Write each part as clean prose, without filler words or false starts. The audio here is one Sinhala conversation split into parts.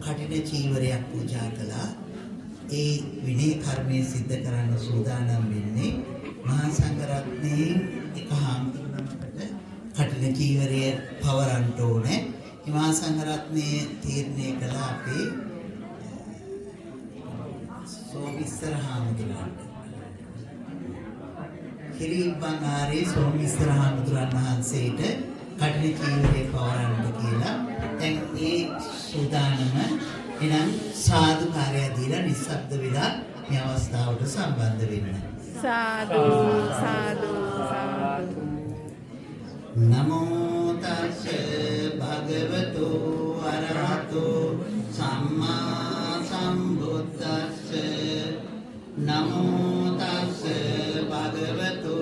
කටින චීවරයක් පූජා කළා. ඒ විනය කර්මයේ සිද්ධ කරන්න සූදානම් වෙන්නේ මහා සංඝරත්නයේ එක හාමුදුරුවන්ට කටින චීවරය පවරන්න ඕනේ. මේ මහා සංඝරත්නයේ තීරණය කළා අපේ සෝමිස්සර හාමුදුරුවන්ට. කිරිබ්බංආරේ සෝමිස්සර හාමුදුරුවන් වහන්සේට කටින චීවරය පවරන්න කියලා. දැන් ඒ සූදානම එනම් සාදුකාරය දීලා නිස්සබ්ද වෙලා මේ අවස්ථාවට සම්බන්ධ වෙන්න. සාදු සාදු සාදු. නමෝ තස්ස භගවතු අරහතෝ සම්මා සම්බුද්දස්ස. නමෝ තස්ස භගවතු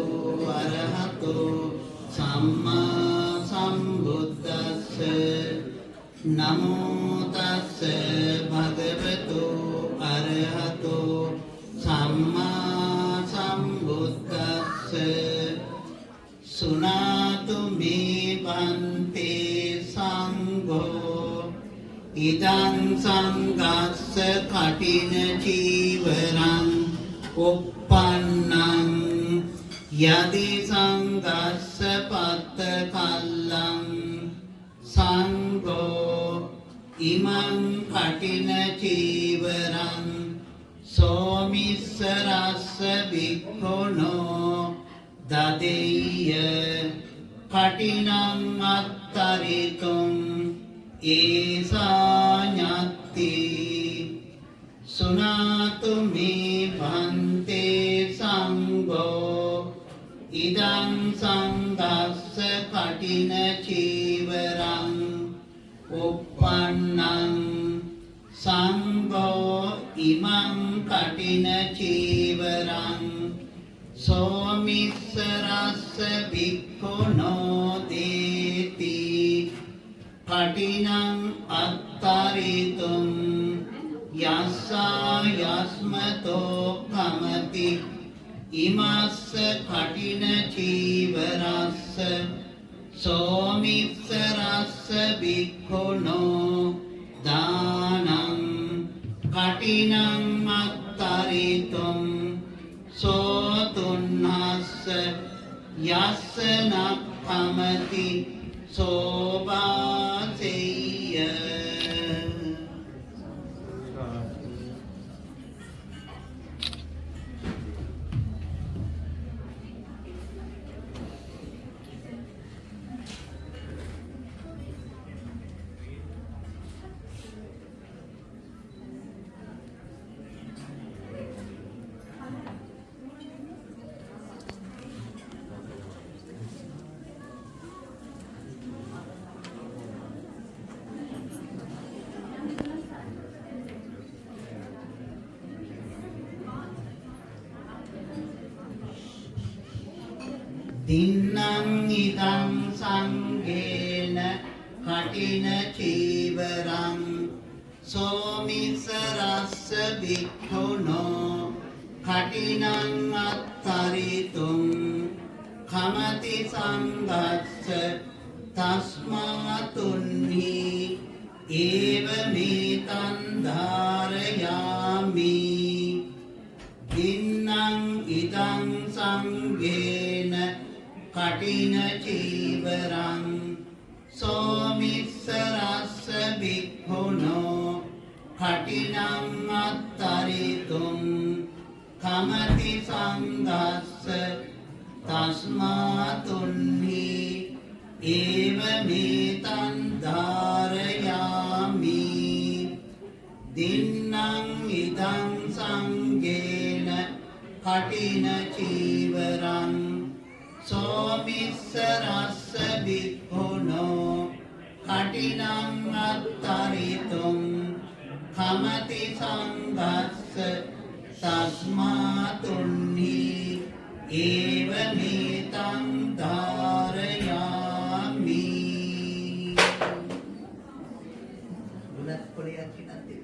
අරහතෝ සම්මා සම්බුද්දස්ස. නමෝ තස්ස භගවතු අරහතෝ සම්මා සම්බුද්දස්ස. සුනාතු මේ පන්තේ සංඝෝ ඉදං සංඝස්ස කටින චීවරං uppannං යදි සංඝස්ස පත්ත කල්ලං සංඝෝ ඉමං කටින චීවරං සෝමිස්සරස්ස භික්ඛුනෝ දදෙය්‍ය කටිනං අත්තරිතුං ඒසාඤ්ඤත්ති. සුනාතු මේ භන්තේ සංඝෝ ඉදං සංඝස්ස කටින චීවරං uppannං සංඝෝ ඉමං කටින චීවරං සෝමිස්සරස්ස භික්ඛුනෝ දේති කටිනං අත්තරිතුං යස්සා යස්මතෝ කමති ඉමස්ස කටින චීවරස්ස සෝමිස්සරස්ස භික්ඛුනෝ දානං කටිනං අත්තරිතුං සෝතුන්නස්ස යස්ස නක්ඛමති සෝවාසෙය්‍ය. දින්නං ඉදං සංඝේන කටින චීවරං සෝමිස්සරස්ස භික්ඛුනෝ කටිනං අත්තරිතුං කමති සංඝස්ස තස්මාතුන්හි ඒවමේතං ධාරයාමි. දින්නං ඉදං සංඝේන කටින චීවරං සෝමිස්සරස්ස භික්ඛුනෝ කටිනං අත්තරිතුං කමති සංඝස්ස තස්මාතුන්හි ඒවමේතං ධාරයාමි. දින්නං ඉදං සංඝේන කටින චීවරං සෝමිස්සරස්ස භික්ඛුනෝ කටිනං අත්තරිතුං කමති සංඝස්ස තස්මාතුන්හි ඒවමේතං ධාරයාමි. බුලත් කොලයක් නැති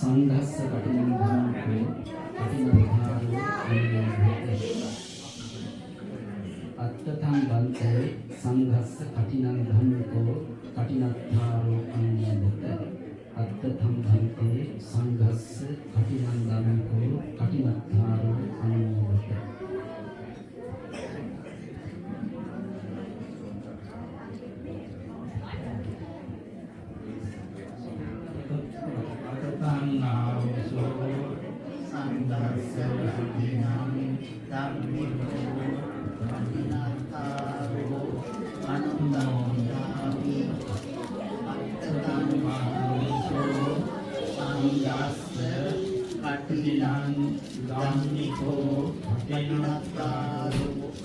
සංඝස්ස කටිනං ධම්මෝ කටිනද්ධාරෝ අනුමෝදති අත්තතං බන්තේ සංඝස්ස කටිනං ධම්මෝ කටිනද්ධාරෝ අනුමෝදති අත්තතං බන්තේ සංඝස්ස කටිනං ධම්මෝ කටිනද්ධාරෝ අනුමෝදති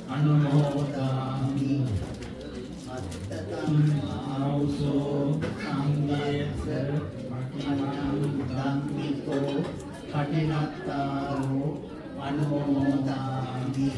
අනුමෝදාමි ආවුසෝ සංඝස්ස ධම්මිකෝ කටිනත්තාරෝ අනුමෝදාමි